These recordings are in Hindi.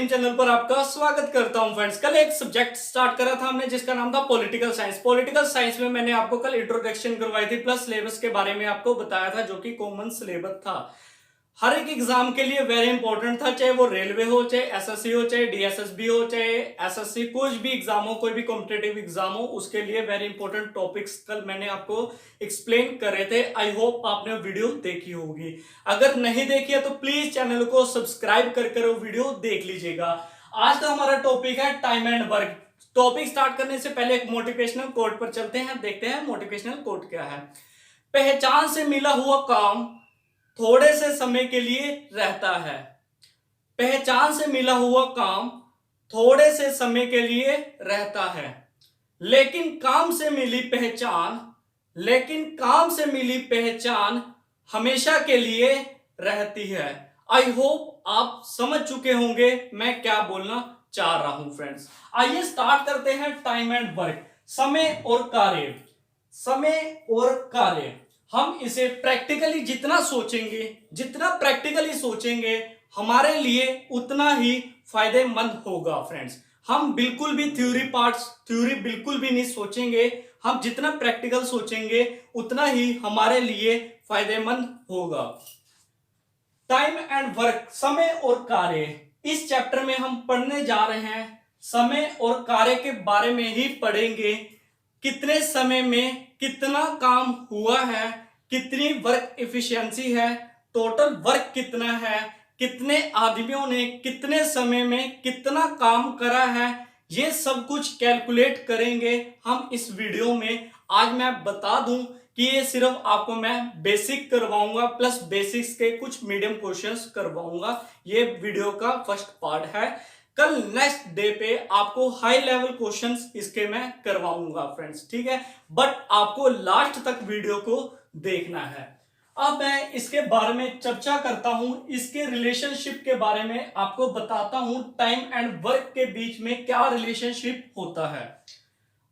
लर्निंग चैनल पर आपका स्वागत करता हूं फ्रेंड्स। कल एक सब्जेक्ट स्टार्ट करा था हमने जिसका नाम था पॉलिटिकल साइंस। पॉलिटिकल साइंस में मैंने आपको कल इंट्रोडक्शन करवाई थी प्लस सिलेबस के बारे में आपको बताया था जो कि कॉमन सिलेबस था। हर एक एग्जाम के लिए वेरी इंपॉर्टेंट था, चाहे वो रेलवे हो, चाहे एसएससी हो, चाहे डीएसएसबी हो, चाहे एसएससी, कोई भी एग्जाम हो, कोई भी कॉम्पिटेटिव एग्जाम हो, उसके लिए वेरी इंपॉर्टेंट टॉपिक्स कल मैंने आपको एक्सप्लेन करे थे। आई होप आपने वीडियो देखी होगी। अगर नहीं देखी है तो प्लीज चैनल को सब्सक्राइब कर वो वीडियो देख लीजिएगा। आज का हमारा टॉपिक है time and work. Topic start करने से पहले एक मोटिवेशनल कोट पर चलते हैं, देखते हैं मोटिवेशनल कोट क्या है। पहचान से मिला हुआ काम थोड़े से समय के लिए रहता है। पहचान से मिला हुआ काम थोड़े से समय के लिए रहता है, लेकिन काम से मिली पहचान हमेशा के लिए रहती है। आई होप आप समझ चुके होंगे मैं क्या बोलना चाह रहा हूं फ्रेंड्स। आइए स्टार्ट करते हैं टाइम एंड वर्क। समय और कार्य हम इसे प्रैक्टिकली जितना प्रैक्टिकली सोचेंगे हमारे लिए उतना ही फायदेमंद होगा फ्रेंड्स। हम बिल्कुल भी थ्योरी बिल्कुल भी नहीं सोचेंगे। हम जितना प्रैक्टिकल सोचेंगे उतना ही हमारे लिए फायदेमंद होगा। टाइम एंड वर्क, समय और कार्य, इस चैप्टर में हम पढ़ने जा रहे हैं। समय और कार्य के बारे में ही पढ़ेंगे। कितने समय में कितना काम हुआ है, कितनी वर्क एफिशिएंसी है, टोटल वर्क कितना है, कितने आदमियों ने कितने समय में कितना काम करा है, ये सब कुछ कैलकुलेट करेंगे हम इस वीडियो में। आज मैं बता दूं कि ये सिर्फ आपको मैं बेसिक करवाऊंगा प्लस बेसिक्स के कुछ मीडियम क्वेश्चंस करवाऊंगा। ये वीडियो का फर्स्ट पार्ट है। कल नेक्स्ट डे पे आपको हाई लेवल क्वेश्चंस इसके मैं करवाऊंगा फ्रेंड्स, ठीक है। बट आपको लास्ट तक वीडियो को देखना है। अब मैं इसके बारे में चर्चा करता हूं, इसके रिलेशनशिप के बारे में आपको बताता हूं। टाइम एंड वर्क के बीच में क्या रिलेशनशिप होता है।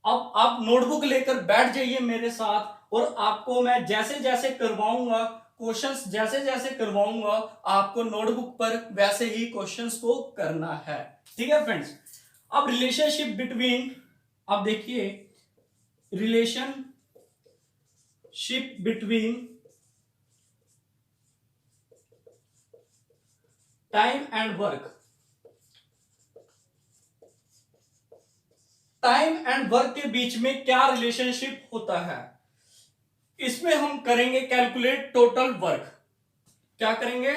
अब आप नोटबुक लेकर बैठ जाइए मेरे साथ और आपको मैं जैसे जैसे करवाऊंगा क्वेश्चंस, जैसे जैसे करवाऊंगा आपको नोटबुक पर वैसे ही क्वेश्चंस को करना है, ठीक है फ्रेंड्स। अब रिलेशनशिप बिटवीन, अब देखिए relationship between time and work. Time and work के बीच में क्या रिलेशनशिप होता है, इसमें हम करेंगे कैलकुलेट टोटल वर्क। क्या करेंगे?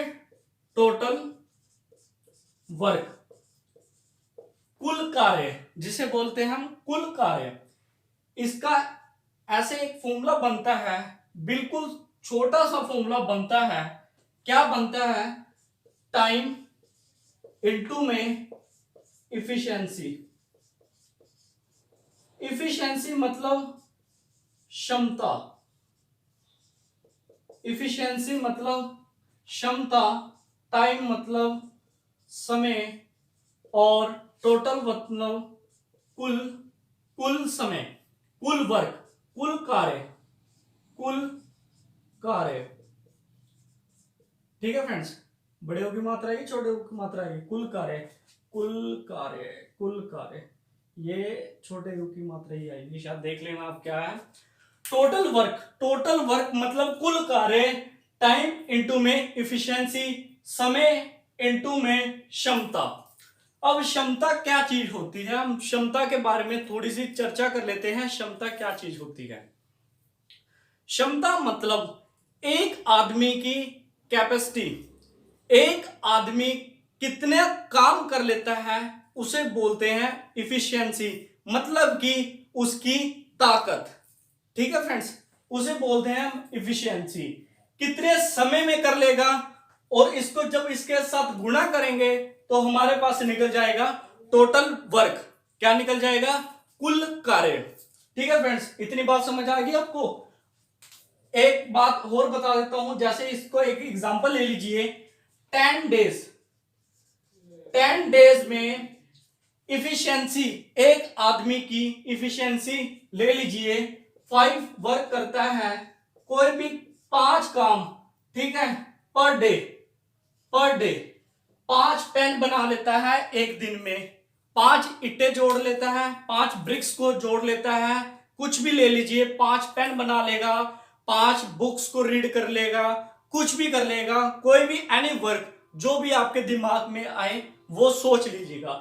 टोटल वर्क, कुल कार्य जिसे बोलते हैं हम कुल कार्य। इसका ऐसे एक फॉर्मूला बनता है, बिल्कुल छोटा सा फॉर्मूला बनता है। क्या बनता है? टाइम इनटू में इफिशिएंसी। इफिशिएंसी मतलब क्षमता, इफिशिएंसी मतलब क्षमता, टाइम मतलब समय और टोटल मतलब कुल समय, कुल वर्क, कुल कार्य, ठीक है फ्रेंड्स। बड़े की मात्रा आएगी, छोटे की मात्रा आएगी, कुल कार्य, ये छोटे की मात्रा ही आएगी शायद, देख लेना आप क्या है। टोटल वर्क मतलब कुल कार्य, टाइम इनटू में इफिशिएंसी, समय इनटू में क्षमता। अब क्षमता क्या चीज होती है, हम क्षमता के बारे में थोड़ी सी चर्चा कर लेते हैं। क्षमता क्या चीज होती है? क्षमता मतलब एक आदमी की कैपेसिटी, एक आदमी कितने काम कर लेता है उसे बोलते हैं इफिशिएंसी, मतलब कि उसकी ताकत, ठीक है फ्रेंड्स, उसे बोलते हैं हम इफिशिएंसी। कितने समय में कर लेगा, और इसको जब इसके साथ गुणा करेंगे तो हमारे पास निकल जाएगा टोटल वर्क। क्या निकल जाएगा? कुल कार्य, ठीक है फ्रेंड्स। इतनी बात समझ आ गई आपको? एक बात और बता देता हूं, जैसे इसको एक एग्जांपल ले लीजिए। 10 डेज में इफिशिएंसी, एक आदमी की इफिशिएंसी ले लीजिए 5 वर्क करता है, कोई भी 5 काम, ठीक है, पर डे। 5 पेन बना लेता है एक दिन में, 5 ईंटें जोड़ लेता है, 5 ब्रिक्स को जोड़ लेता है, कुछ भी ले लीजिए, 5 पेन बना लेगा, 5 बुक्स को रीड कर लेगा, कुछ भी कर लेगा, कोई भी एनी वर्क जो भी आपके दिमाग में आए वो सोच लीजिएगा।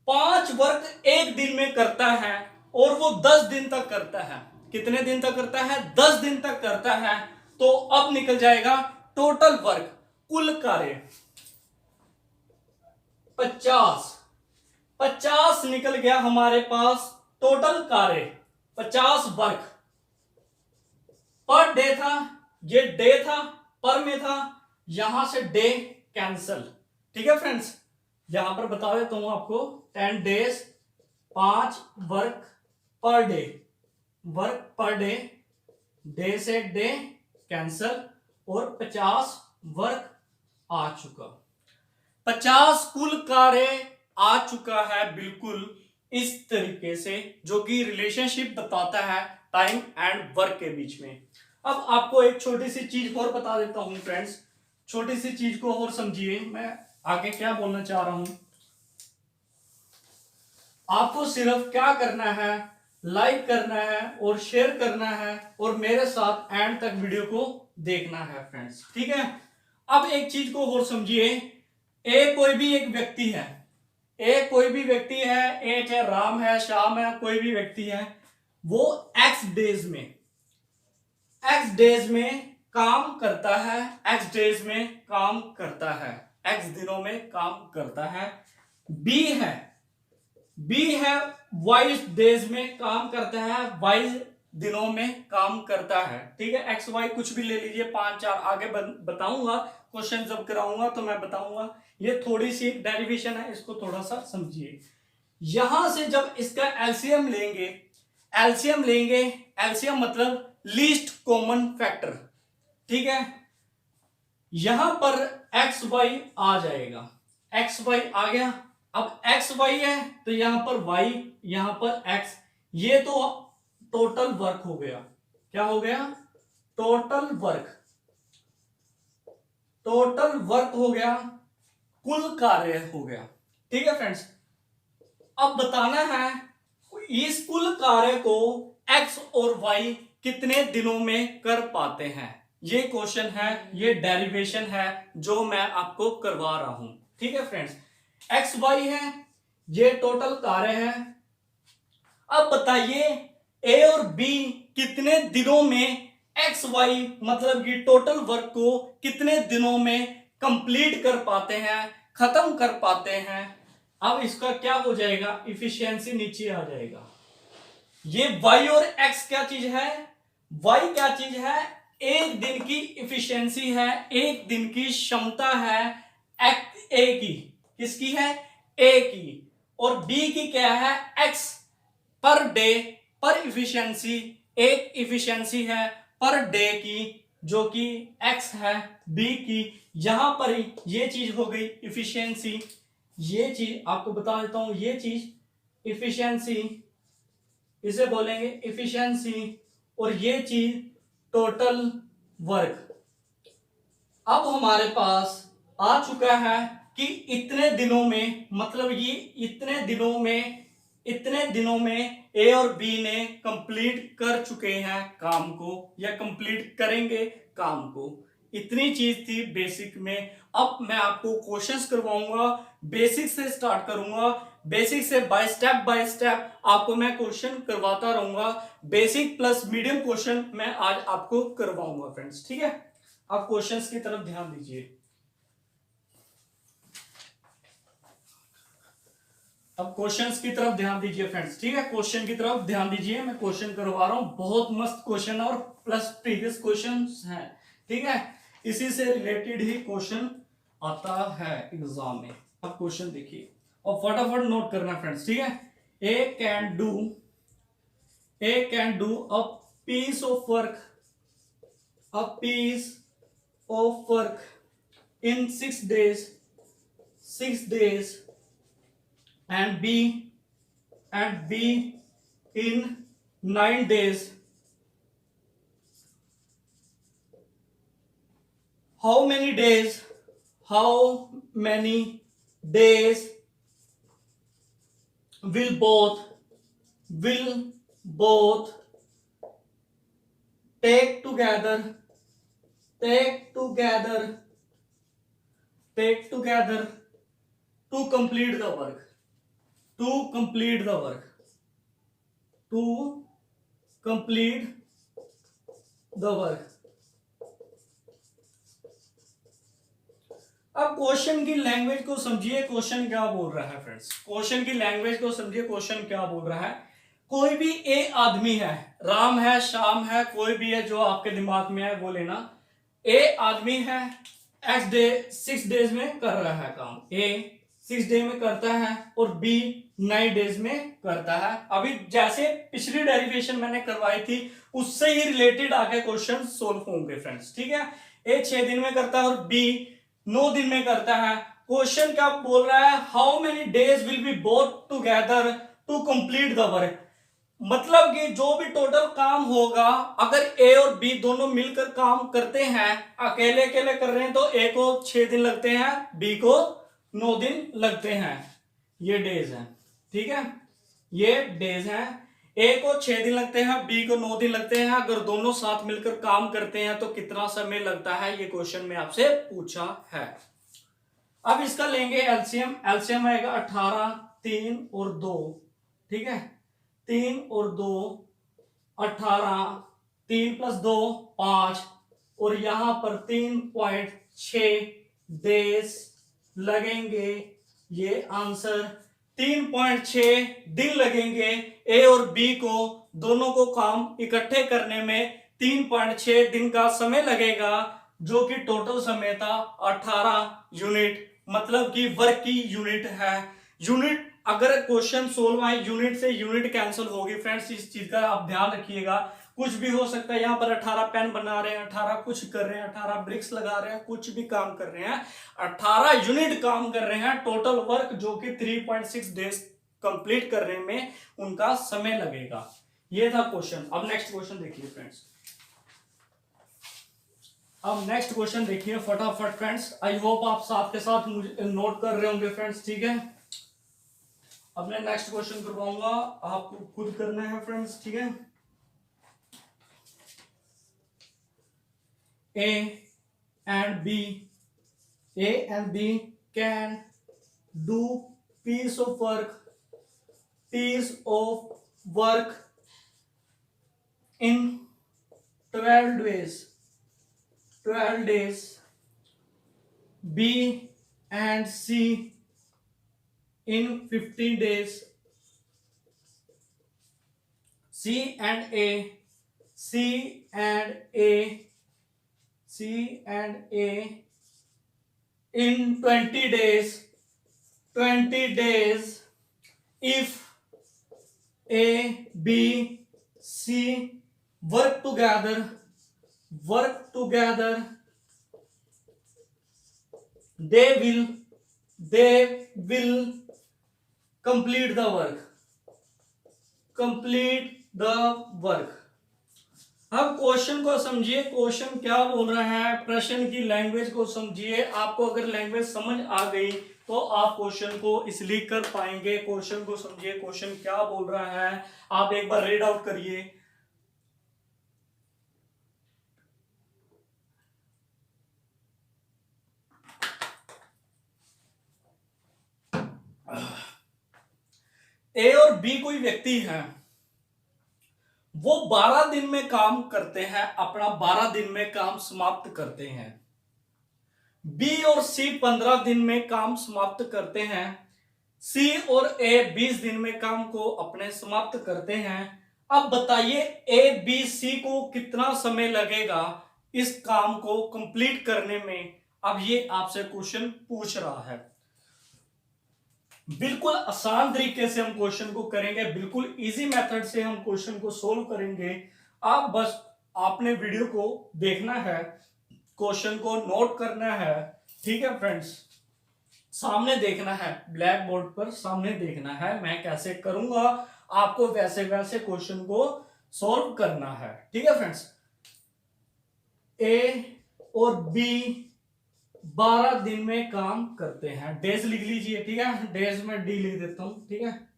5 वर्क एक दिन में करता है और वो 10 दिन तक करता है। कितने दिन तक करता है? 10 दिन तक करता है। तो अब निकल जाएगा टोटल वर्क, कुल कार्य 50। 50 निकल गया हमारे पास टोटल कार्य, 50 वर्क। पर डे था, ये डे था, पर में था, यहां से डे कैंसल। ठीक है फ्रेंड्स, यहां पर बता देता हूं आपको 10 days, 5 work per day, work per day, day से डे कैंसल, और 50 वर्क आ चुका। 50 कुल कार्य आ चुका है, बिल्कुल इस तरीके से, जो कि रिलेशनशिप बताता है टाइम एंड वर्क के बीच में। अब आपको एक छोटी सी चीज और बता देता हूं फ्रेंड्स, छोटी सी चीज को और समझिए, मैं आगे क्या बोलना चाह रहा हूं। आपको सिर्फ क्या करना है, लाइक करना है और शेयर करना है और मेरे साथ एंड तक वीडियो को देखना है फ्रेंड्स, ठीक है। अब एक चीज को और समझिए, ए कोई भी एक व्यक्ति है, ए कोई भी व्यक्ति है, ए चाहे राम है, श्याम है, कोई भी व्यक्ति है, वो एक्स डेज में काम करता है, एक्स डेज में काम करता है, एक्स दिनों में काम करता है। बी है वाई डेज में काम करता है, वाई दिनों में काम करता है, ठीक है। एक्स वाई कुछ भी ले लीजिए, 5 4 आगे बताऊंगा, क्वेश्चन जब कराऊंगा तो मैं बताऊंगा। ये थोड़ी सी डेरिवेशन है, इसको थोड़ा सा समझिए। यहां से जब इसका एलसीएम लेंगे, एलसीएम मतलब लीस्ट कॉमन फैक्टर, ठीक है। यहां पर एक्स वाई आ जाएगा, एक्स वाई आ गया। अब एक्स वाई है तो यहां पर वाई, यहां पर एक्स, ये तो टोटल वर्क हो गया। क्या हो गया? टोटल वर्क हो गया, कुल कार्य हो गया, ठीक है फ्रेंड्स। अब बताना है इस कुल कार्य को एक्स और वाई कितने दिनों में कर पाते हैं। ये क्वेश्चन है, ये डेरिवेशन है जो मैं आपको करवा रहा हूं, ठीक है फ्रेंड्स। एक्स वाई है, ये टोटल कार्य है। अब बताइए ए और बी कितने दिनों में एक्स वाई मतलब कि टोटल वर्क को कितने दिनों में कंप्लीट कर पाते हैं, खत्म कर पाते हैं। अब इसका क्या हो जाएगा, इफिशियंसी नीचे आ जाएगा। ये y और x क्या चीज है, y क्या चीज है, एक दिन की इफिशियंसी है, एक दिन की क्षमता है, ए की, किसकी है, ए की। और b की क्या है, x पर डे, पर इफिशियंसी, एक इफिशियंसी है पर डे की, जो कि x है b की। यहां पर ये चीज हो गई इफिशियंसी, ये चीज आपको बता देता हूं, ये चीज इफिशियंसी, इसे बोलेंगे इफिशियंसी, और ये चीज टोटल वर्क। अब हमारे पास आ चुका है कि इतने दिनों में, मतलब ये इतने दिनों में ए और बी ने कंप्लीट कर चुके हैं काम को, या कंप्लीट करेंगे काम को। इतनी चीज थी बेसिक में। अब मैं आपको क्वेश्चंस करवाऊंगा, बेसिक से स्टार्ट करूंगा, बेसिक से बाय स्टेप आपको मैं क्वेश्चन करवाता रहूंगा। बेसिक प्लस मीडियम क्वेश्चन मैं आज आपको करवाऊंगा फ्रेंड्स, ठीक है। आप क्वेश्चंस की तरफ ध्यान दीजिए। अब क्वेश्चंस की तरफ ध्यान दीजिए फ्रेंड्स, ठीक है। क्वेश्चन की तरफ ध्यान दीजिए, मैं क्वेश्चन करवा रहा हूं, बहुत मस्त क्वेश्चन और प्लस प्रीवियस क्वेश्चन हैं, ठीक है। इसी से रिलेटेड ही क्वेश्चन आता है एग्जाम में। अब क्वेश्चन देखिए और फटाफट नोट करना फ्रेंड्स, ठीक है। A can do a piece of work in 6 days and B in 9 days. How many days will both take together to complete the work to complete the work। अब क्वेश्चन की लैंग्वेज को समझिए, क्वेश्चन क्या बोल रहा है फ्रेंड्स, क्वेश्चन की लैंग्वेज को समझिए, क्वेश्चन क्या बोल रहा है। कोई भी ए आदमी है, राम है, श्याम है, कोई भी है जो आपके दिमाग में है वो लेना। ए आदमी है, एक्स डे 6 डेज में कर रहा है काम, ए 6 डे में करता है और बी 9 डेज में करता है। अभी जैसे पिछली डेरिवेशन मैंने करवाई थी उससे ही रिलेटेड आगे क्वेश्चन सोल्व होंगे फ्रेंड्स, ठीक है। ए 6 दिन में करता है और बी 9 दिन में करता है। क्वेश्चन क्या बोल रहा है, how many days will be both together to complete the work. मतलब कि जो भी टोटल काम होगा, अगर ए और बी दोनों मिलकर काम करते हैं, अकेले अकेले कर रहे हैं तो ए को 6 दिन लगते हैं, बी को 9 दिन लगते हैं। ये डेज हैं, ठीक है, ये डेज हैं। ए को 6 दिन लगते हैं, बी को 9 दिन लगते हैं। अगर दोनों साथ मिलकर काम करते हैं तो कितना समय लगता है, ये क्वेश्चन में आपसे पूछा है। अब इसका लेंगे एलसीएम। एलसीएम आएगा 18, 3 और 2, ठीक है, 3 और 2 18, 3 + 2 5 और यहां पर 3.6 डेज लगेंगे। ये आंसर 3.6 दिन लगेंगे ए और बी को, दोनों को काम इकट्ठे करने में 3.6 दिन का समय लगेगा, जो कि टोटल समय था 18 यूनिट, मतलब कि वर्क की यूनिट है। यूनिट अगर क्वेश्चन सोल्व आए यूनिट से यूनिट कैंसिल होगी फ्रेंड्स, इस चीज का आप ध्यान रखिएगा। कुछ भी हो सकता है, यहां पर 18 पेन बना रहे हैं, 18 कुछ कर रहे हैं, 18 ब्रिक्स लगा रहे हैं, कुछ भी काम कर रहे हैं, 18 यूनिट काम कर रहे हैं। टोटल वर्क जो कि 3.6 डेज कंप्लीट करने में उनका समय लगेगा। ये था क्वेश्चन। अब नेक्स्ट क्वेश्चन देखिए फ्रेंड्स, अब नेक्स्ट क्वेश्चन देखिए फटाफट फ्रेंड्स। आई होप आप साथ के साथ मुझे नोट कर रहे होंगे फ्रेंड्स, ठीक है। अब मैं नेक्स्ट क्वेश्चन करवाऊंगा, आपको खुद करना है फ्रेंड्स, ठीक है। A and B can do piece of work in 12 days. B and C in 15 days. C and A in 20 days. If A, B, C work together, they will complete the work। अब क्वेश्चन को समझिए, क्वेश्चन क्या बोल रहा है, प्रश्न की लैंग्वेज को समझिए। आपको अगर लैंग्वेज समझ आ गई तो आप क्वेश्चन को इसलिए कर पाएंगे। क्वेश्चन को समझिए, क्वेश्चन क्या बोल रहा है, आप एक बार रीड आउट करिए। ए और बी कोई व्यक्ति है, वो 12 दिन में काम करते हैं, अपना 12 दिन में काम समाप्त करते हैं। बी और सी 15 दिन में काम समाप्त करते हैं। सी और ए 20 दिन में काम को अपने समाप्त करते हैं। अब बताइए ए बी सी को कितना समय लगेगा इस काम को कंप्लीट करने में। अब ये आपसे क्वेश्चन पूछ रहा है। बिल्कुल आसान तरीके से हम क्वेश्चन को करेंगे, बिल्कुल इजी मेथड से हम क्वेश्चन को सोल्व करेंगे। आप बस आपने वीडियो को देखना है, क्वेश्चन को नोट करना है, ठीक है फ्रेंड्स। सामने देखना है, ब्लैक बोर्ड पर सामने देखना है, मैं कैसे करूंगा, आपको वैसे वैसे क्वेश्चन को सॉल्व करना है, ठीक है फ्रेंड्स। ए और बी 12 दिन में काम करते हैं। डेज लिख लीजिए, ठीक है, डेज में डी लिख देता हूं, ठीक है।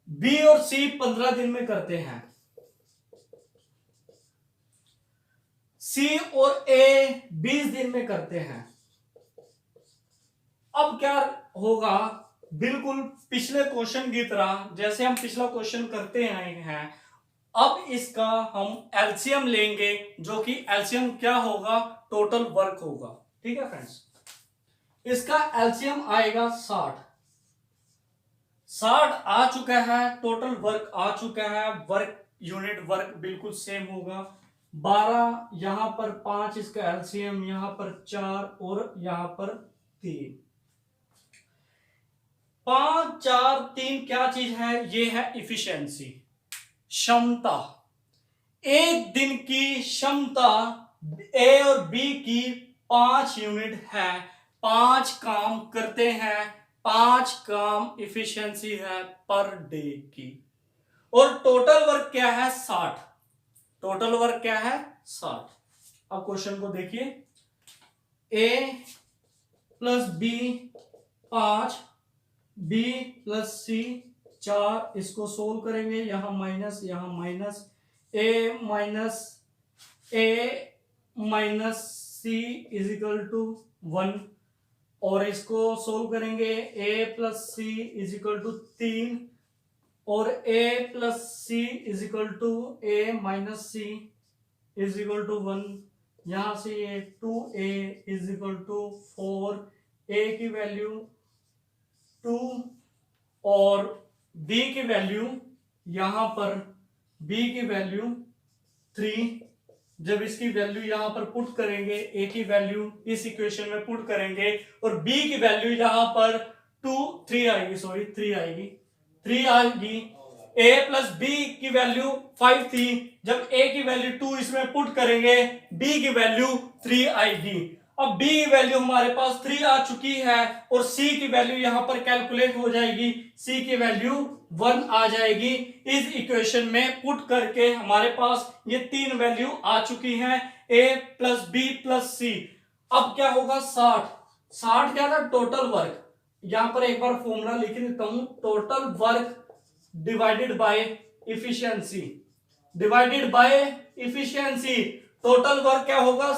बी और सी 15 दिन में करते हैं। सी और ए 20 दिन में करते हैं। अब क्या होगा, बिल्कुल पिछले क्वेश्चन की तरह, जैसे हम पिछला क्वेश्चन करते आए हैं, अब इसका हम एलसीएम लेंगे, जो कि एलसीएम क्या होगा, टोटल वर्क होगा, ठीक है फ्रेंड्स। इसका एलसीएम आएगा 60। 60 आ चुका है, टोटल वर्क आ चुका है, वर्क यूनिट वर्क बिल्कुल सेम होगा। 12 यहां पर 5, इसका एलसीएम यहां पर 4 और यहां पर 3। 5 4 3 क्या चीज है, ये है इफिशिएंसी, क्षमता। एक दिन की क्षमता ए और बी की 5 यूनिट है, 5 काम करते हैं, 5 काम इफिशिएंसी है पर डे की। और टोटल वर्क क्या है, 60। टोटल वर्क क्या है, 60। अब क्वेश्चन को देखिए, A plus B 5, B plus C 4, इसको सोल्व करेंगे, यहां माइनस यहां minus, A minus C is equal to 1, और इसको सोल्व करेंगे, A plus C is equal to 3, और A plus C is equal to A minus C is equal to 1। यहां से ये 2a इज इक्वल टू 4, ए की वैल्यू 2 और b की वैल्यू यहां पर, b की वैल्यू 3। जब इसकी वैल्यू यहां पर पुट करेंगे, a की वैल्यू इस इक्वेशन में पुट करेंगे, और b की वैल्यू यहां पर 3 आएगी, 3 आएगी। a प्लस बी की वैल्यू 5 थी, जब a की वैल्यू 2 इसमें पुट करेंगे, b की वैल्यू 3 आएगी। अब b की वैल्यू हमारे पास 3 आ चुकी है, और c की वैल्यू यहां पर कैलकुलेट हो जाएगी, c की वैल्यू 1 आ जाएगी। इस इक्वेशन में पुट करके हमारे पास ये 3 वैल्यू आ चुकी हैं, a प्लस बी प्लस सी। अब क्या होगा, 60 क्या था, टोटल वर्क। यहां पर एक बार फॉर्मूला लिख देता हूं, total work divided by efficiency, divided by efficiency. Total work क्या होगा,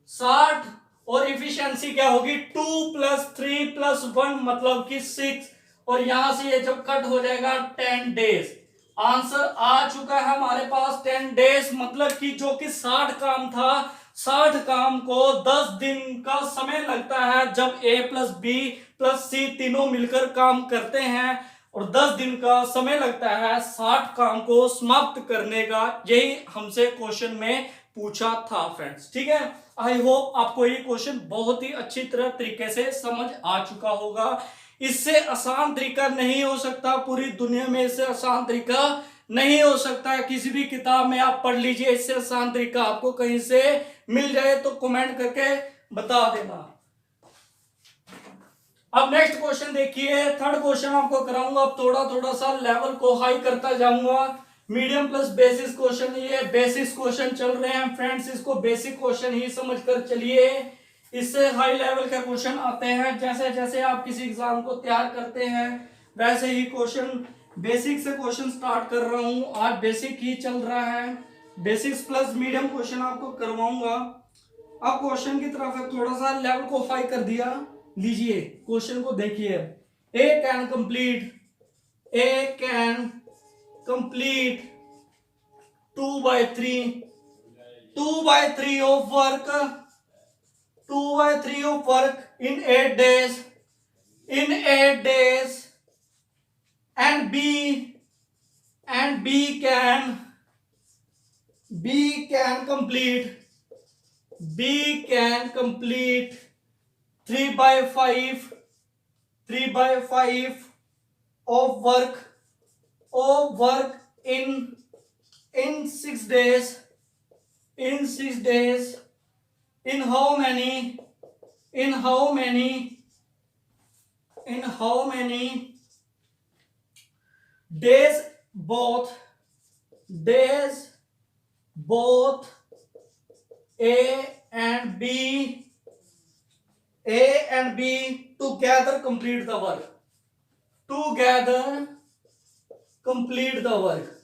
60 और इफिशियंसी क्या होगी, 2 प्लस 3 प्लस 1 मतलब कि 6, और यहां से ये जब कट हो जाएगा 10 डेज। आंसर आ चुका है हमारे पास 10 डेज, मतलब कि जो कि 60 काम था, 60 काम को 10 दिन का समय लगता है, जब ए प्लस बी प्लस सी तीनों मिलकर काम करते हैं, और 10 दिन का समय लगता है 60 काम को समाप्त करने का। यही हमसे क्वेश्चन में पूछा था फ्रेंड्स, ठीक है। आई होप आपको ये क्वेश्चन बहुत ही अच्छी तरह तरीके से समझ आ चुका होगा। इससे आसान तरीका नहीं हो सकता, पूरी दुनिया में इससे आसान तरीका नहीं हो सकता। किसी भी किताब में आप पढ़ लीजिए, इससे आसान तरीका आपको कहीं से मिल जाए तो कमेंट करके बता देना। अब नेक्स्ट क्वेश्चन देखिए, थर्ड क्वेश्चन आपको कराऊंगा। अब थोड़ा थोड़ा सा लेवल को हाई करता जाऊंगा। मीडियम प्लस बेसिक क्वेश्चन, ये बेसिक क्वेश्चन चल रहे हैं फ्रेंड्स, इसको बेसिक क्वेश्चन ही समझकर चलिए। इससे हाई लेवल के क्वेश्चन आते हैं, जैसे जैसे आप किसी एग्जाम को तैयार करते हैं वैसे ही क्वेश्चन, बेसिक से क्वेश्चन स्टार्ट कर रहा हूं। आज बेसिक ही चल रहा है, बेसिक्स प्लस मीडियम क्वेश्चन आपको करवाऊंगा। अब क्वेश्चन की तरफ थोड़ा सा लेवल को हाई कर दिया, लीजिए क्वेश्चन को देखिए। A can complete 2/3 of work in 8 days, and B can complete 3/5 of work in 6 days. In how many days both A and B A and B together complete the work. Together complete the work.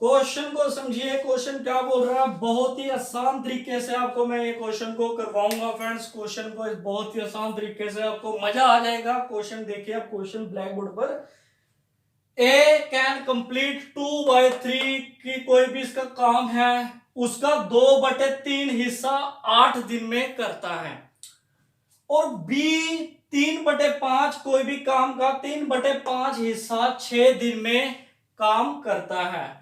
Question को समझिए, क्वेश्चन क्या बोल रहा है। बहुत ही आसान तरीके से आपको मैं ये क्वेश्चन को करवाऊंगा फ्रेंड्स। क्वेश्चन को बहुत ही आसान तरीके से आपको मजा आ जाएगा। क्वेश्चन देखिए आप, क्वेश्चन ब्लैक बोर्ड पर। ए कैन कंप्लीट 2/3 की कोई भी इसका काम है, उसका 2/3 हिस्सा 8 दिन में करता है। और बी 3/5 कोई भी काम का 3/5 हिस्सा 6 दिन में काम करता है।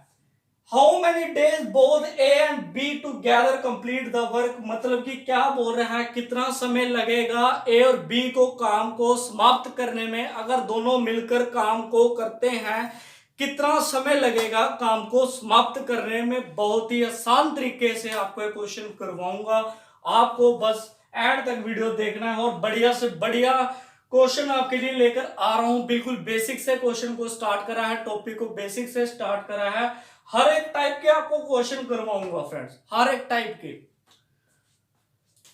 How many days both A and B together complete the work, मतलब कि क्या बोल रहा है, कितना समय लगेगा ए और बी को काम को समाप्त करने में। अगर दोनों मिलकर काम को करते हैं, कितना समय लगेगा काम को समाप्त करने में। बहुत ही आसान तरीके से आपको ये क्वेश्चन करवाऊंगा। आपको बस एंड तक वीडियो देखना है और बढ़िया से बढ़िया क्वेश्चन आपके लिए लेकर आ रहा हूं। बिल्कुल बेसिक से क्वेश्चन को स्टार्ट करा है, टॉपिक को बेसिक से स्टार्ट करा है। हर एक टाइप के आपको क्वेश्चन करवाऊंगा फ्रेंड्स, हर एक टाइप के।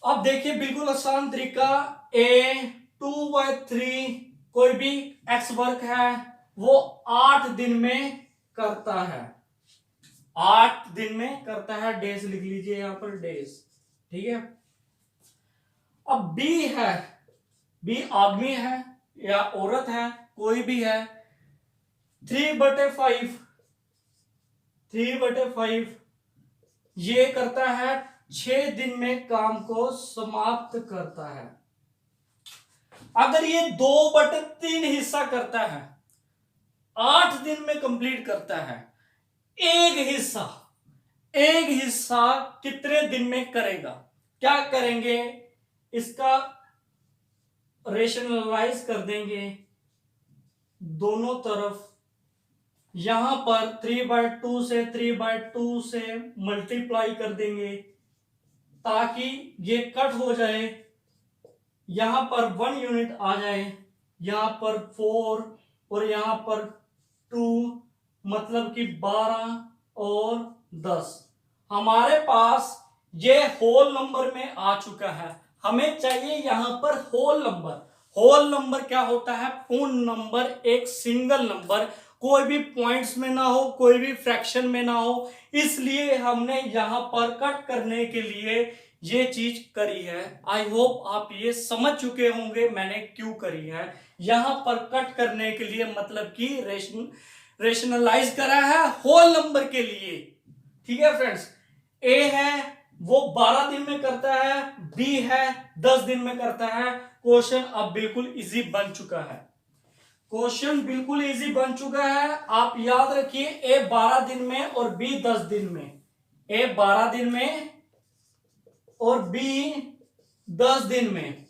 अब देखिए बिल्कुल आसान तरीका। ए 2/3 कोई भी एक्स वर्क है वो 8 दिन में करता है। 8 दिन में करता है। डेज लिख लीजिए यहां पर, डेज, ठीक है। अब बी है, बी आदमी है या औरत है, कोई भी है। 3/5 ये करता है 6 दिन में काम को समाप्त करता है। अगर ये 2/3 हिस्सा करता है, 8 दिन में कंप्लीट करता है, एक हिस्सा कितने दिन में करेगा। क्या करेंगे, इसका रेशनलाइज कर देंगे दोनों तरफ। यहां पर 3/2 से मल्टीप्लाई कर देंगे ताकि ये कट हो जाए। यहां पर 1 यूनिट आ जाए, यहां पर 4 और यहां पर 2, मतलब कि 12 और 10। हमारे पास ये होल नंबर में आ चुका है। हमें चाहिए यहां पर होल नंबर। होल नंबर क्या होता है, पूर्ण नंबर, एक सिंगल नंबर, कोई भी पॉइंट्स में ना हो, कोई भी फ्रैक्शन में ना हो। इसलिए हमने यहां पर कट करने के लिए ये चीज करी है। आई होप आप ये समझ चुके होंगे मैंने क्यों करी है। यहां पर कट करने के लिए, मतलब कि रेशनलाइज करा है होल नंबर के लिए, ठीक है फ्रेंड्स। ए है वो 12 दिन में करता है, बी है 10 दिन में करता है। क्वेश्चन अब बिल्कुल इजी बन चुका है। क्वेश्चन बिल्कुल इजी बन चुका है। आप याद रखिए, ए 12 दिन में और बी 10 दिन में। ए 12 दिन में और बी 10 दिन में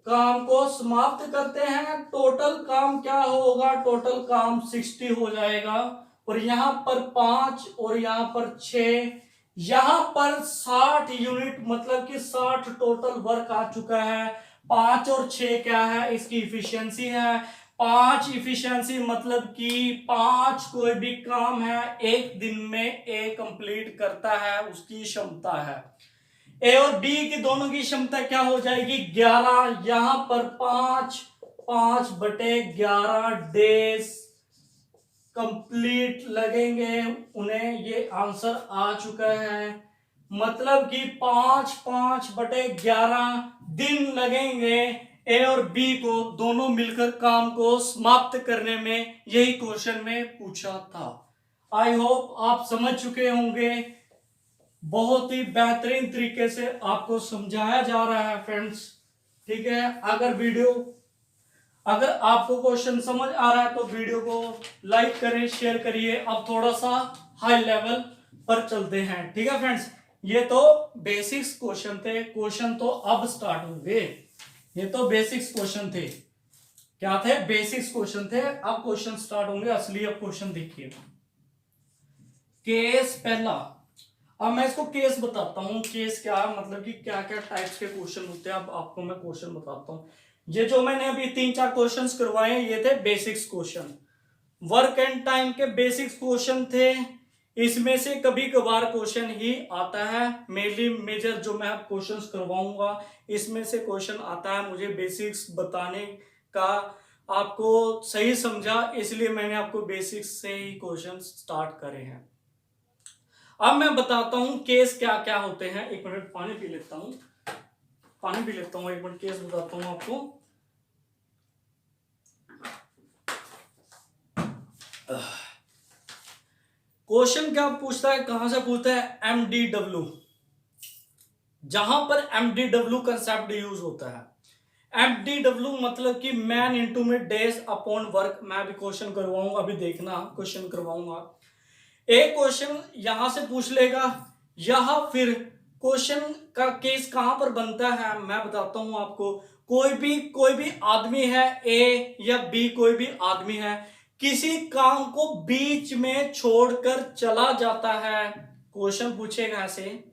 काम को समाप्त करते हैं। टोटल काम क्या होगा, टोटल काम 60 हो जाएगा। और यहां पर 5 और यहां पर 6, यहां पर 60 यूनिट, मतलब कि 60 टोटल वर्क आ चुका है। 5 और 6 क्या है, इसकी इफिशियंसी है। 5 इफिशियंसी मतलब कि 5 कोई भी काम है 1 दिन में ए कंप्लीट करता है, उसकी क्षमता है। ए और बी की दोनों की क्षमता क्या हो जाएगी, 11। यहां पर 5/11 डेज कंप्लीट लगेंगे उन्हें। ये आंसर आ चुका है, मतलब कि 5/11 दिन लगेंगे ए और बी को दोनों मिलकर काम को समाप्त करने में। यही क्वेश्चन में पूछा था। आई होप आप समझ चुके होंगे। बहुत ही बेहतरीन तरीके से आपको समझाया जा रहा है फ्रेंड्स, ठीक है। अगर आपको क्वेश्चन समझ आ रहा है तो वीडियो को लाइक करें, शेयर करिए। अब थोड़ा सा हाई लेवल पर चलते हैं, ठीक है फ्रेंड्स। ये तो बेसिक्स क्वेश्चन थे, क्वेश्चन तो अब स्टार्ट होंगे। ये तो बेसिक्स क्वेश्चन थे, क्या थे, बेसिक्स क्वेश्चन थे। अब क्वेश्चन स्टार्ट होंगे असली। अब क्वेश्चन देखिए, केस पहला। अब मैं इसको केस बताता हूं। केस क्या है, मतलब कि क्या क्या टाइप्स के क्वेश्चन होते हैं। अब आपको मैं क्वेश्चन बताता हूं। ये जो मैंने अभी 3-4 क्वेश्चंस करवाए हैं, ये थे basics question, work and time के बेसिक्स क्वेश्चन थे। इसमें से कभी कभार क्वेश्चन ही आता है। मेनली मेजर जो मैं क्वेश्चंस करवाऊंगा इसमें से क्वेश्चन आता है। मुझे बेसिक्स बताने का आपको सही समझा, इसलिए मैंने आपको बेसिक्स से ही क्वेश्चन स्टार्ट करे हैं। अब मैं बताता हूं केस क्या क्या होते हैं। एक मिनट पानी पी लेता हूं, पानी पी लेता हूं, एक मिनट केस बताता हूं आपको। क्वेश्चन क्या पूछता है, कहां से पूछता है, एमडीडब्ल्यू, जहां पर एमडीडब्ल्यू कंसेप्ट यूज होता है। एमडीडब्ल्यू मतलब कि मैन इनटू में डेज अपॉन वर्क। मैं भी क्वेश्चन करवाऊंगा, अभी देखना क्वेश्चन करवाऊंगा। एक क्वेश्चन यहां से पूछ लेगा, या फिर क्वेश्चन का केस कहां पर बनता है मैं बताता हूं आपको। कोई भी आदमी है, ए या बी कोई भी आदमी है, किसी काम को बीच में छोड़कर चला जाता है। क्वेश्चन पूछेगा ऐसे,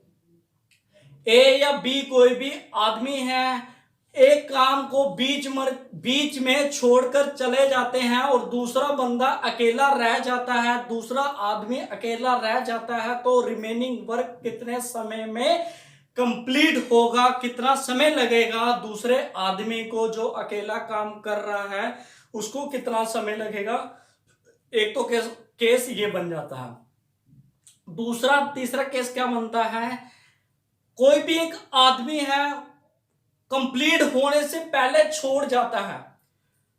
ए या बी कोई भी आदमी है, एक काम को बीच में छोड़कर चले जाते हैं और दूसरा बंदा अकेला रह जाता है, दूसरा आदमी अकेला रह जाता है, तो रिमेनिंग वर्क कितने समय में कंप्लीट होगा, कितना समय लगेगा दूसरे आदमी को जो अकेला काम कर रहा है उसको कितना समय लगेगा। एक तो केस ये बन जाता है। दूसरा तीसरा केस क्या बनता है, कोई भी एक आदमी है कंप्लीट होने से पहले छोड़ जाता है,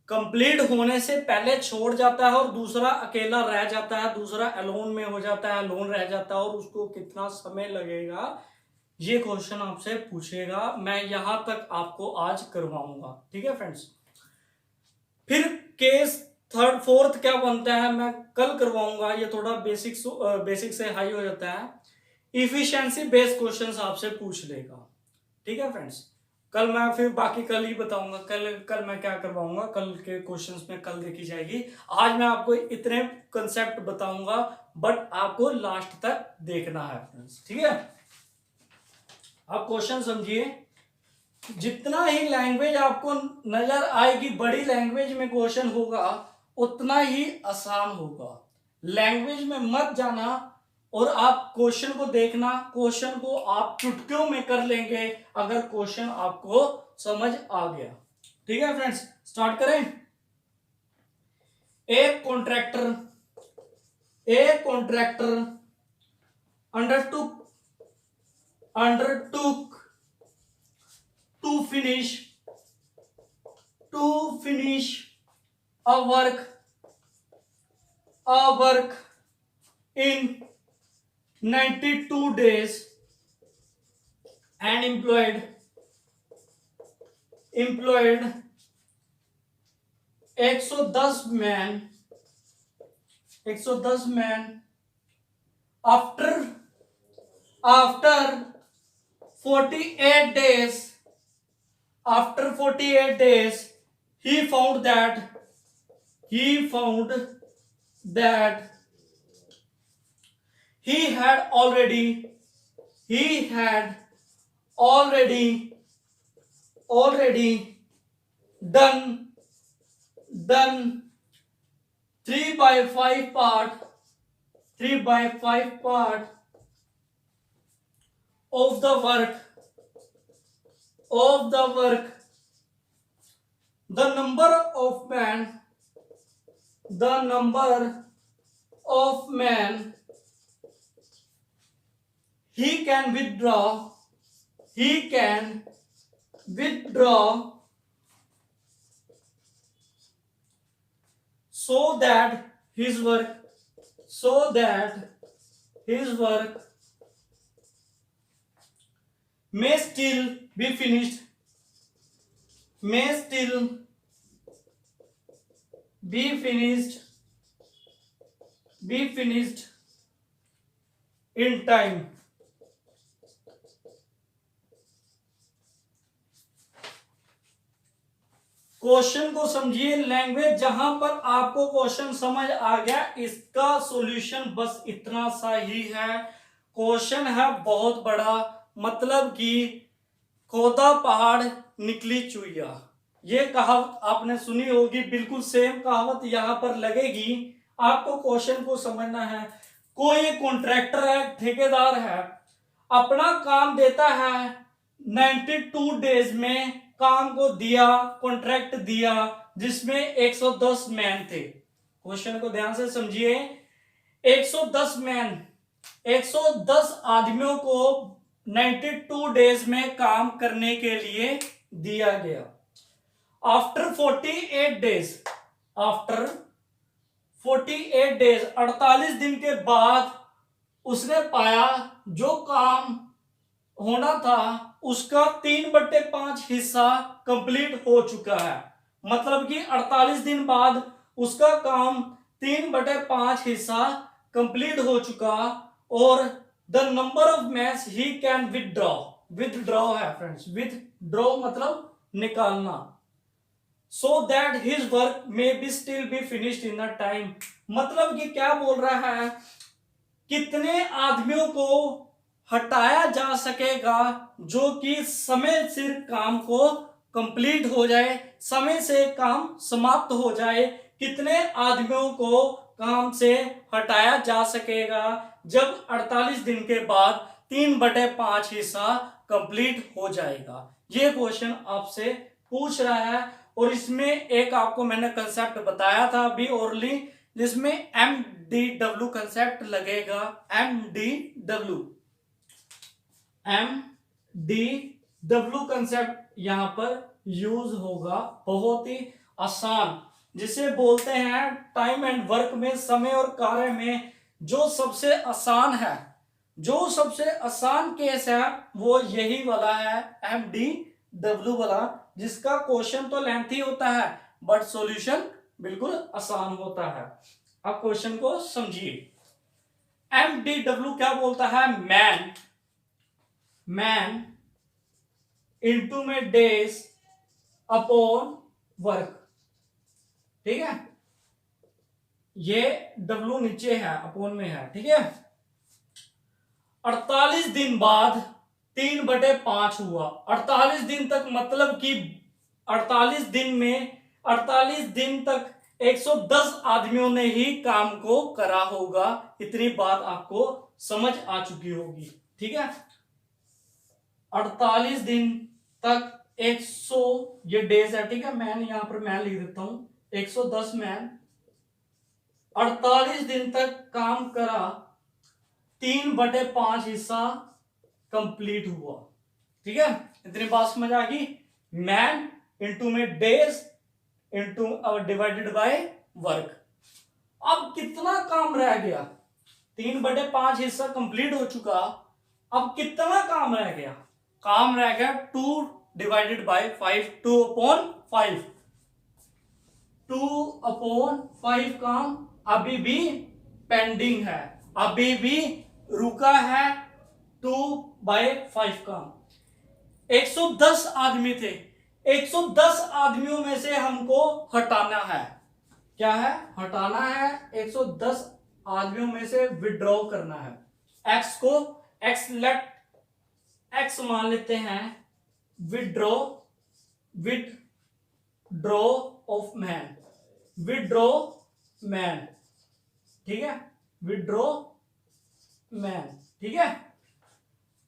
कंप्लीट होने से पहले छोड़ जाता है और दूसरा अकेला रह जाता है, दूसरा अलोन में हो जाता है, अलोन रह जाता है, और उसको कितना समय लगेगा ये क्वेश्चन आपसे पूछेगा। मैं यहां तक आपको आज करवाऊंगा, ठीक है फ्रेंड्स। फिर केस थर्ड फोर्थ क्या बनता है मैं कल करवाऊंगा, ये थोड़ा बेसिक से हाई हो जाता है। इफिशिएंसी बेस्ड क्वेश्चंस आपसे पूछ लेगा, ठीक है फ्रेंड्स। कल मैं फिर बाकी कल ही बताऊंगा, कल मैं क्या करवाऊंगा, कल के क्वेश्चंस में कल देखी जाएगी। आज मैं आपको इतने कंसेप्ट बताऊंगा, बट आपको लास्ट तक देखना है फ्रेंड्स, ठीक है। आप क्वेश्चन समझिए, जितना ही लैंग्वेज आपको नजर आएगी, बड़ी लैंग्वेज में क्वेश्चन होगा उतना ही आसान होगा। लैंग्वेज में मत जाना और आप क्वेश्चन को देखना, क्वेश्चन को आप चुटकियों में कर लेंगे अगर क्वेश्चन आपको समझ आ गया, ठीक है फ्रेंड्स। स्टार्ट करें। एक contractor undertook to finish a work in 92 days and employed 110 men. After 48 days he found that he had already done 3/5 part of the work. The number of men he can withdraw so that his work may still be finished in time. Question को समझिए, लैंग्वेज जहां पर आपको क्वेश्चन समझ आ गया, इसका सॉल्यूशन बस इतना सा ही है। क्वेश्चन है बहुत बड़ा, मतलब कि खोदा पहाड़ निकली चुईया, ये कहावत आपने सुनी होगी, बिल्कुल सेम कहावत यहां पर लगेगी। आपको क्वेश्चन को समझना है। कोई कॉन्ट्रैक्टर है, ठेकेदार है, अपना काम देता है, 92 डेज में काम को दिया, कॉन्ट्रैक्ट दिया, जिसमें 110 मैन थे। क्वेश्चन को ध्यान से समझिए। 110 मैन, 110 आदमियों को 92 डेज में काम करने के लिए दिया गया। आफ्टर 48 डेज, आफ्टर 48 डेज, 48 दिन के बाद उसने पाया जो काम होना था उसका 3/5 हिस्सा कंप्लीट हो चुका है। मतलब कि 48 दिन बाद उसका काम 3/5 हिस्सा कंप्लीट हो चुका, और the number of match he can withdraw, withdraw है फ्रेंड्स, विदड्रॉ मतलब निकालना, so that his work may be still be finished in a time. मतलब कि क्या बोल रहा है, कितने आदमियों को हटाया जा सकेगा जो कि समय से काम को कंप्लीट हो जाए, समय से काम समाप्त हो जाए, कितने आदमियों को काम से हटाया जा सकेगा जब 48 दिन के बाद 3/5 हिस्सा कंप्लीट हो जाएगा। ये क्वेश्चन आपसे पूछ रहा है, और इसमें एक आपको मैंने कंसेप्ट बताया था अभी ओरली, जिसमें MDW कंसेप्ट लगेगा। MDW कंसेप्ट यहां पर यूज होगा, बहुत ही आसान, जिसे बोलते हैं टाइम एंड वर्क में, समय और कार्य में जो सबसे आसान है, जो सबसे आसान केस है वो यही वाला है, MDW वाला, जिसका क्वेश्चन तो लेंथी होता है बट सॉल्यूशन बिल्कुल आसान होता है। अब क्वेश्चन को समझिए। MDW क्या बोलता है, मैन इनटू में डेज अपॉन वर्क। ठीक है, ये W नीचे है, अपॉन में है, ठीक है। 48 दिन बाद 3/5 हुआ, 48 दिन तक, मतलब कि 48 दिन में, 48 दिन तक 110 आदमियों ने ही काम को करा होगा। इतनी बात आपको समझ आ चुकी होगी, ठीक है। 48 दिन तक 100, ये डेज है, ठीक है, मैन यहां पर मैं लिख देता हूं, 110 मैन 48 दिन तक काम करा, 3/5 हिस्सा कंप्लीट हुआ, ठीक है। इतनी बात समझ आ गई। मैन इंटू में days into divided by work. अब कितना काम रह गया, 3/5 हिस्सा कंप्लीट हो चुका, अब कितना काम रह गया, काम रह गया 2 डिवाइडेड बाय 5, 2/5, 2/5 काम अभी भी पेंडिंग है, अभी भी रुका है 2/5 काम। 110 आदमी थे, 110 आदमियों में से हमको हटाना है, क्या है, हटाना है, 110 आदमियों में से विड्रॉ करना है। एक्स को एक्स मान लेते हैं, withdraw of man, withdraw man, ठीक है, विड्रॉ मैन, ठीक है।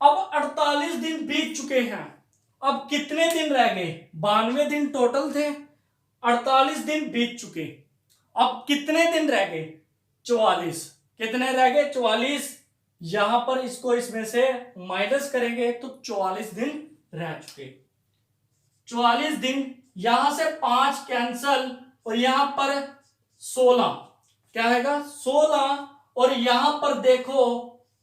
अब 48 दिन बीत चुके हैं, अब कितने दिन रह गए, 92 दिन टोटल थे, 48 दिन बीत चुके, अब कितने दिन रह गए, 44, कितने रह गए, 44। यहां पर इसको इसमें से माइनस करेंगे तो 44 दिन रह चुके, 44 दिन, यहां से 5 कैंसल, और यहां पर 16, क्या है 16, और यहां पर देखो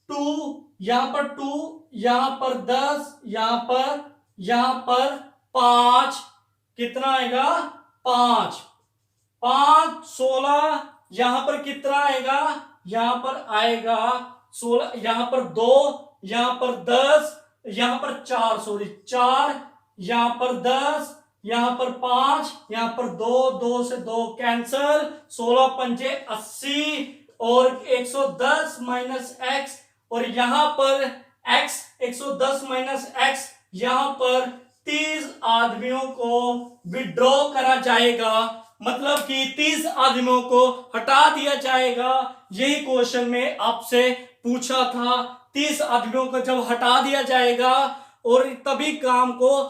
2, यहां पर 2, यहां पर 10, यहां पर 5, कितना आएगा 5, 5, 16, यहां पर कितना आएगा, यहां पर आएगा 16, यहां पर 2, यहां पर 10, यहां पर 4, सॉरी 4, यहां पर 10, यहां पर 5, यहां पर 2, 2 से 2 कैंसल, 16 पंजे 80, और 110 माइनस एक्स, और यहां पर x, 110 माइनस एक्स, यहां पर 30 आदमियों को विड्रॉ करा जाएगा, मतलब कि 30 आदमियों को हटा दिया जाएगा। यही क्वेश्चन में आपसे पूछा था। 30 आदमियों को जब हटा दिया जाएगा और तभी काम को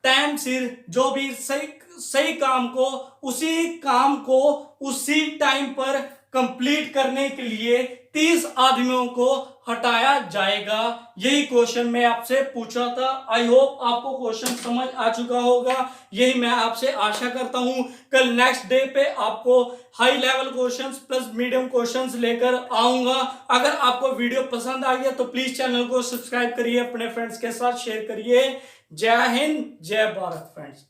टाइम सिर, जो भी सही काम को उसी टाइम पर कंप्लीट करने के लिए 30 आदमियों को हटाया जाएगा। यही क्वेश्चन मैं आपसे पूछा था। आई होप आपको क्वेश्चन समझ आ चुका होगा, यही मैं आपसे आशा करता हूं। कल नेक्स्ट डे पे आपको high level questions plus medium questions लेकर आऊंगा। अगर आपको वीडियो पसंद आ गया तो प्लीज चैनल को सब्सक्राइब करिए, अपने फ्रेंड्स के साथ शेयर करिए। जय हिंद, जय भारत फ्रेंड्स।